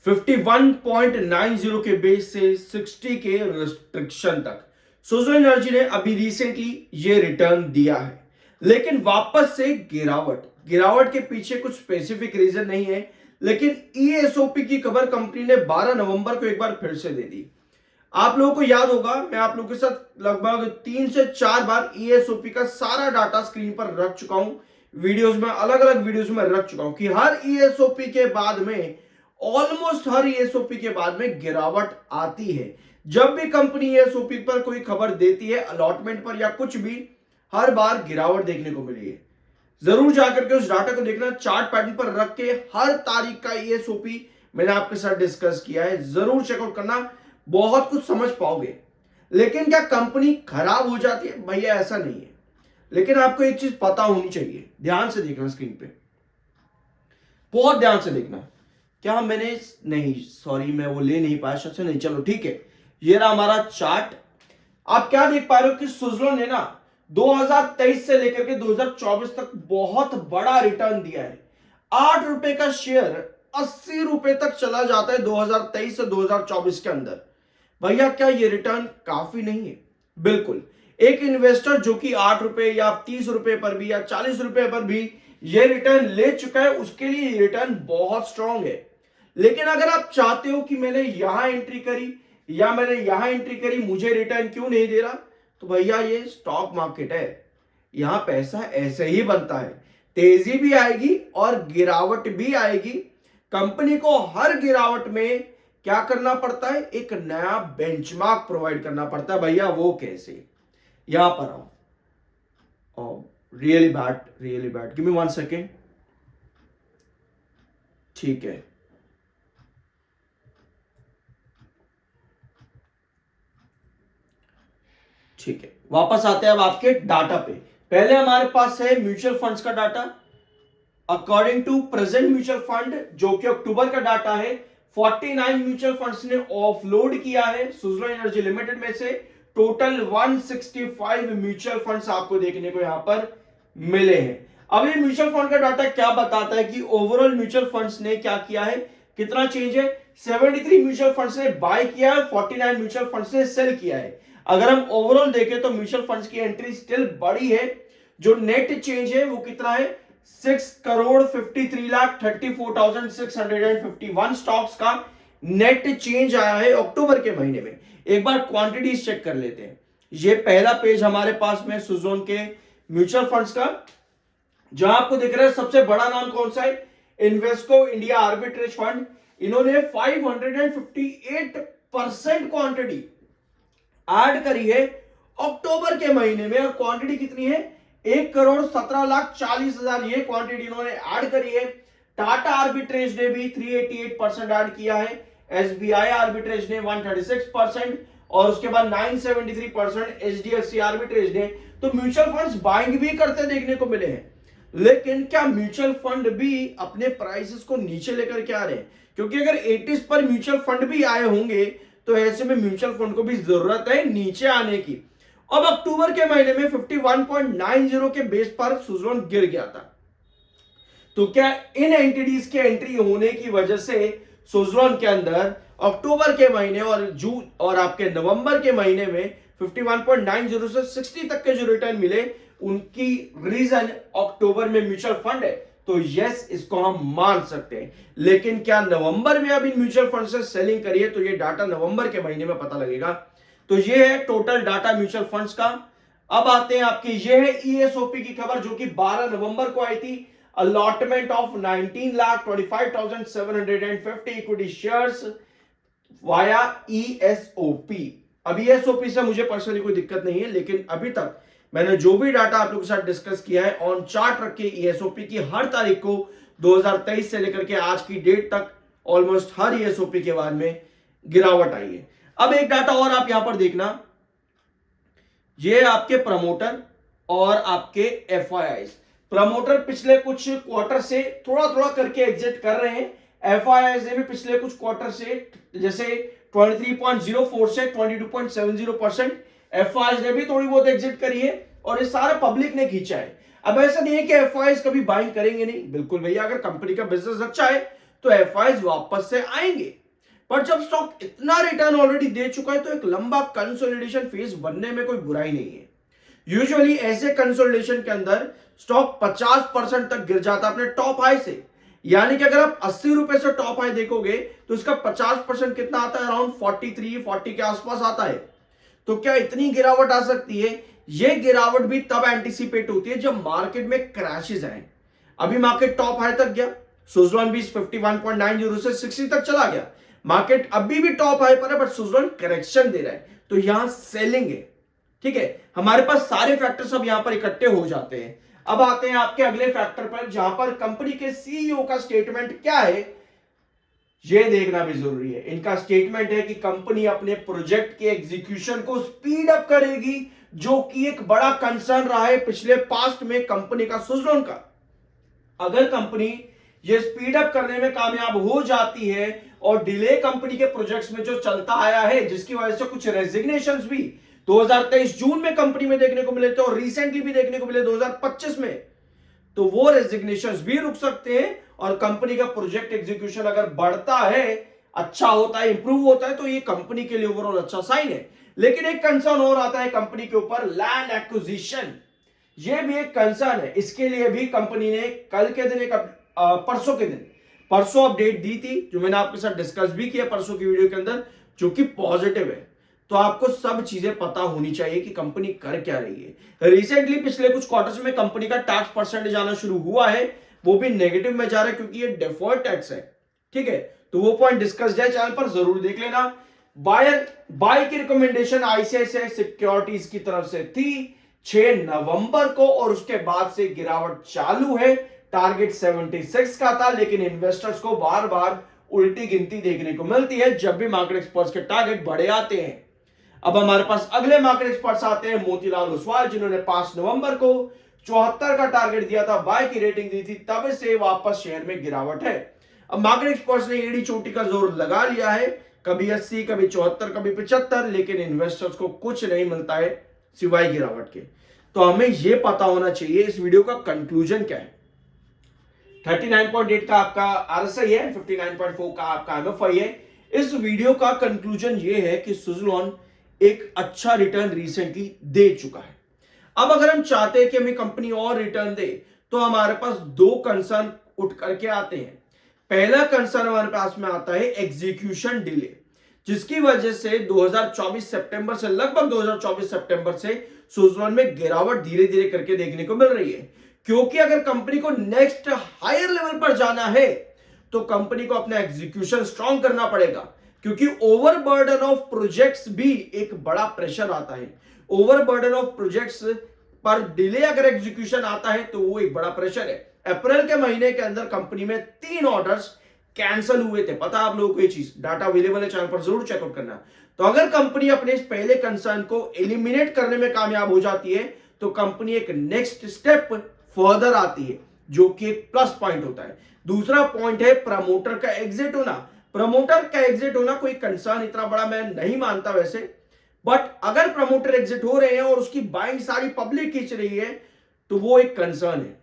51.90 के बेस से 60 के रिस्ट्रिक्शन तक सुज़लोन एनर्जी ने अभी रिसेंटली ये रिटर्न दिया है, लेकिन वापस से गिरावट के पीछे कुछ स्पेसिफिक रीजन नहीं है, लेकिन ईएसओपी की खबर कंपनी ने 12 नवंबर को एक बार फिर से दे दी। आप लोगों को याद होगा, मैं आप लोगों के साथ लगभग 3 से 4 बार ईएसओपी का सारा डाटा स्क्रीन पर रख चुका हूं, वीडियोस में, अलग अलग वीडियोस में रख चुका हूं कि हर ईएसओपी के बाद में, ऑलमोस्ट हर ईएसओपी के बाद में गिरावट आती है। जब भी कंपनी ईएसओपी पर कोई खबर देती है, अलॉटमेंट पर या कुछ भी, हर बार गिरावट देखने को मिली है। जरूर जाकर के उस डाटा को देखना, चार्ट पैटर्न पर रख के हर तारीख का ईएसओपी मैंने आपके साथ डिस्कस किया है, जरूर चेकआउट करना, बहुत कुछ समझ पाओगे। लेकिन क्या कंपनी खराब हो जाती है? भैया ऐसा नहीं है, लेकिन आपको एक चीज पता होनी चाहिए, ध्यान से देखना स्क्रीन पे, बहुत ध्यान से देखना। क्या मैंने, नहीं सॉरी, मैं वो ले नहीं पाया शायद से, नहीं, चलो ठीक है, ये रहा हमारा चार्ट। आप क्या देख पा रहे हो कि सुज़लोन ने ना 2023 से लेकर के 2024 तक बहुत बड़ा रिटर्न दिया है। 8 रुपए का शेयर 80 रुपए तक चला जाता है 2023 से 2024 के अंदर। भैया क्या ये रिटर्न काफी नहीं है? बिल्कुल। एक इन्वेस्टर जो कि 8 रुपए या 30 रुपए पर भी या 40 रुपए पर भी ये रिटर्न ले चुका है, उसके लिए रिटर्न बहुत स्ट्रांग है। लेकिन अगर आप चाहते हो कि मैंने यहां एंट्री करी या मैंने यहां एंट्री करी, मुझे रिटर्न क्यों नहीं दे रहा, तो भैया ये स्टॉक मार्केट है, यहां पैसा ऐसे ही बनता है। तेजी भी आएगी और गिरावट भी आएगी। कंपनी को हर गिरावट में क्या करना पड़ता है? एक नया बेंचमार्क प्रोवाइड करना पड़ता है। भैया वो कैसे? यहां पर आओ। Really bad, give me 1 second. ठीक है, ठीक है, वापस आते हैं अब आपके डाटा पे। पहले हमारे पास है म्यूचुअल फंड्स का data. According to present mutual fund, जो कि अक्टूबर का डाटा है, 49 म्यूचुअल फंड्स ने ऑफलोड किया है सुज़लोन एनर्जी लिमिटेड में से। टोटल 165 म्यूचुअल फंड्स आपको देखने को यहां पर मिले हैं। अब ये म्यूचुअल फंड का डाटा क्या बताता है कि ओवरऑल म्यूचुअल फंड्स ने क्या किया है, कितना चेंज है? 73 म्यूचुअल फंड्स ने बाय किया है, 49 म्यूचुअल फंड्स ने सेल किया है। अगर हम ओवरऑल देखें तो म्यूचुअल फंड्स की एंट्री स्टिल बड़ी है। जो नेट चेंज है वो कितना है? 6,53,34,651 स्टॉक्स का नेट चेंज आया है अक्टूबर के महीने में। एक बार क्वांटिटीज चेक कर लेते हैं। ये पहला पेज हमारे पास में सुज़लोन के म्यूचुअल फंड्स का, जहां आपको दिख रहा है सबसे बड़ा नाम कौन सा है? Invesco India arbitrage fund. इन्होंने 558% क्वांटिटी ऐड करी है अक्टूबर के महीने में, और क्वांटिटी कितनी है? 1,17,40,000 ये क्वांटिटी इन्होंने ऐड करी है। टाटा आर्बिट्रेज ने भी 388% ऐड किया है, एसबीआई आर्बिट्रेज ने 136%, और उसके बाद 973% एचडीएफसी आर्बिट्रेज ने। तो म्यूचुअल फंड्स बाइंग भी करते देखने को मिले हैं। लेकिन क्या म्यूचुअल फंड भी अपने प्राइसेस को नीचे लेकर के आ रहे हैं? क्योंकि अगर 80s पर म्यूचुअल फंड भी आए होंगे तो ऐसे में म्यूचुअल फंड को भी जरूरत है नीचे आने की। अब अक्टूबर के महीने में 51.90 के बेस पर सुज़लोन गिर गया था। तो क्या इन एंटिटीज के एंट्री होने की वजह से सुज़लोन के अंदर अक्टूबर के महीने और जून और आपके नवंबर के महीने में 51.90 से 60 तक के जो रिटर्न मिले, उनकी रीजन अक्टूबर में म्यूचुअल फंड है? तो यस, इसको हम मान सकते हैं। लेकिन क्या नवंबर में अब इन म्यूचुअल फंड से सेलिंग करी है? तो ये डाटा नवंबर के महीने में पता लगेगा। तो ये है टोटल डाटा म्यूचुअल फंड्स का। अब आते हैं आपकी, ये है ईएसओपी की खबर, जो कि 12 नवंबर को आई थी। Allotment of 19,25,750 equity shares via ESOP. अब ईएसओपी से मुझे पर्सनली कोई दिक्कत नहीं है, लेकिन अभी तक मैंने जो भी डाटा आप लोगों के साथ डिस्कस किया है, ऑन चार्ट रख के ईएसओपी की हर तारीख को 2023 से लेकर के आज की डेट तक ऑलमोस्ट हर ईएसओपी के बाद में गिरावट आई है। अब एक डाटा और आप यहां पर देखना, ये आपके प्रमोटर और आपके एफआईआईज। प्रमोटर पिछले कुछ क्वार्टर से थोड़ा थोड़ा करके एग्जिट कर रहे हैं। एफआईआईज ने भी पिछले कुछ क्वार्टर से, जैसे 23.04 से 22.70%, एफआईआईज ने भी थोड़ी बहुत एग्जिट करी है, और ये सारा पब्लिक ने खींचा है। अब ऐसा नहीं है कि एफआईआईज कभी बाइंग करेंगे नहीं, बिल्कुल भैया, अगर कंपनी का बिजनेस अच्छा है तो एफआईज वापस से आएंगे। पर जब स्टॉक इतना रिटर्न ऑलरेडी दे चुका है तो एक लंबा कंसोलिडेशन फेज बनने में कोई बुराई नहीं है। यूजुअली ऐसे कंसोलिडेशन के अंदर स्टॉक 50% तक गिर जाता है अपने टॉप हाई से। यानी कि अगर आप 80 रुपए से टॉप हाई देखोगे तो इसका 50% कितना आता है, अराउंड 43-40 के आसपास आता है। तो क्या इतनी गिरावट आ सकती है? ये गिरावट भी तब एंटिसिपेट होती है जब मार्केट में क्रैशेस आए। अभी मार्केट टॉप हाई तक गया, सुजलॉन भी 51.90 से 60 तक चला गया। मार्केट अभी भी टॉप हाई पर है बट सुजलॉन करेक्शन दे रहा है, तो यहां सेलिंग है। ठीक है, हमारे पास सारे फैक्टर्स अब यहां पर इकट्ठे हो जाते हैं। अब आते हैं आपके अगले फैक्टर पर, जहां पर कंपनी के सीईओ का स्टेटमेंट क्या है ये देखना भी जरूरी है। इनका स्टेटमेंट है कि कंपनी अपने प्रोजेक्ट के एग्जीक्यूशन को स्पीड अप करेगी, जो कि एक बड़ा कंसर्न रहा है पिछले पास्ट में कंपनी का, सुजलॉन का। अगर कंपनी ये स्पीड अप करने में कामयाब हो जाती है और डिले कंपनी के प्रोजेक्ट्स में जो चलता आया है, जिसकी वजह से कुछ रेजिग्नेशंस भी 2023 जून में कंपनी में देखने को मिले थे और रिसेंटली भी देखने को मिले 2025 में, तो वो रेजिग्नेशंस भी रुक सकते हैं। और कंपनी का प्रोजेक्ट एग्जीक्यूशन अगर बढ़ता है, अच्छा होता है, इंप्रूव होता है, तो ये कंपनी के लिए ओवरऑल अच्छा साइन है। लेकिन एक कंसर्न और आता है कंपनी के ऊपर, लैंड एक्विजिशन। ये भी एक कंसर्न है। इसके लिए भी कंपनी ने कल के दिन परसों अपडेट दी थी, जो मैंने आपके साथ डिस्कस भी किया परसों की वीडियो के अंदर, जो कि पॉजिटिव है। तो आपको सब चीजें पता होनी चाहिए कि कंपनी कर क्या रही है। रिसेंटली पिछले कुछ क्वार्टर्स में कंपनी का टैक्स परसेंटेज आना शुरू हुआ है, वो भी नेगेटिव में जा रहा है क्योंकि ये डिफर्ड टैक्स है। ठीक है, तो वो पॉइंट डिस्कस है, चैनल पर जरूर देख लेना। बाय की रिकमेंडेशन आईसीआईसीआई सिक्योरिटीज की तरफ से थी 6 नवंबर को, और उसके बाद से गिरावट चालू है। टारगेट 76 का था, लेकिन इन्वेस्टर्स को बार बार उल्टी गिनती देखने को मिलती है जब भी मार्केट एक्सपर्ट्स के टारगेट बढ़े आते हैं। अब हमारे पास अगले मार्केट एक्सपर्ट्स आते हैं, मोतीलाल ओसवाल, जिन्होंने 5 नवंबर को 74 का टारगेट दिया था, बाय की रेटिंग दी थी, तब से वापस शेयर में गिरावट है। अब मार्केट एक्सपर्ट्स ने एड़ी चोटी का जोर लगा लिया है, कभी 80, कभी 74, कभी 75, लेकिन इन्वेस्टर्स को कुछ नहीं मिलता है सिवाय गिरावट के। तो हमें यह पता होना चाहिए इस वीडियो का कंक्लूजन क्या है। 39.8 का आपका आरएसआई है, 59.4 का आपका एमएफआई है। इस वीडियो का कंक्लूजन ये है कि सुजलॉन एक अच्छा रिटर्न रिसेंटली दे चुका है। अब अगर हम चाहते हैं कि हमें कंपनी और रिटर्न दे, तो हमारे पास दो कंसर्न उठ करके आते हैं। पहला कंसर्न हमारे पास में आता है एग्जीक्यूशन डिले, जिसकी वजह से 2024 सितंबर से लगभग 2024 सितंबर से सुजलॉन में गिरावट धीरे धीरे करके देखने को मिल रही है। क्योंकि अगर कंपनी को नेक्स्ट हायर लेवल पर जाना है तो कंपनी को अपना एग्जीक्यूशन स्ट्रांग करना पड़ेगा, क्योंकि ओवरबर्डन ऑफ प्रोजेक्ट्स भी एक बड़ा प्रेशर आता है। ओवरबर्डन ऑफ प्रोजेक्ट्स पर डिले अगर एग्जीक्यूशन आता है तो वो एक बड़ा प्रेशर है। अप्रैल के महीने के अंदर कंपनी में 3 ऑर्डर्स कैंसिल हुए थे, पता आप लोगों को ये चीज, डाटा अवेलेबल है, चैनल पर जरूर चेकआउट करना। तो अगर कंपनी अपने इस पहले कंसर्न को एलिमिनेट करने में कामयाब हो जाती है तो कंपनी एक नेक्स्ट स्टेप फर्दर आती है, जो कि एक प्लस पॉइंट होता है। दूसरा पॉइंट है प्रमोटर का एग्जिट होना। प्रमोटर का एग्जिट होना कोई कंसर्न इतना बड़ा मैं नहीं मानता वैसे, बट अगर प्रमोटर एग्जिट हो रहे हैं और उसकी बाइंग सारी पब्लिक खींच रही है तो वो एक कंसर्न है,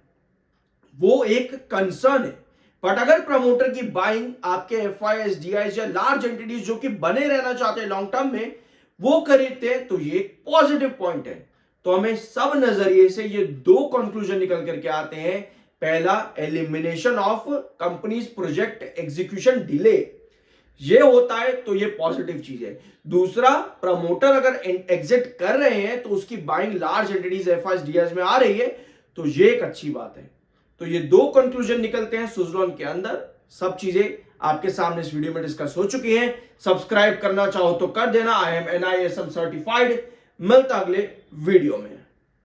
वो एक कंसर्न है। बट अगर प्रमोटर की बाइंग आपके एफआईएस, डीआईएस या लार्ज एंटिटीज जो कि बने रहना चाहते हैं लॉन्ग टर्म में, वो खरीदते हैं तो ये एक पॉजिटिव पॉइंट है। तो हमें सब नजरिए से ये दो कंक्लूजन निकल करके आते हैं। पहला, elimination of companies project execution delay, ये होता है तो ये पॉजिटिव चीज है। दूसरा, प्रमोटर अगर एग्जिट कर रहे हैं तो उसकी buying large entities FIS, DIIs में आ रही है, तो ये एक अच्छी बात है। तो ये दो कंक्लूजन निकलते हैं सुजलॉन के अंदर। सब चीजें आपके सामने इस वीडियो में डिस्कस हो चुकी हैं। सब्सक्राइब करना चाहो तो कर देना। I am NISM certified. मिलता अगले वीडियो में।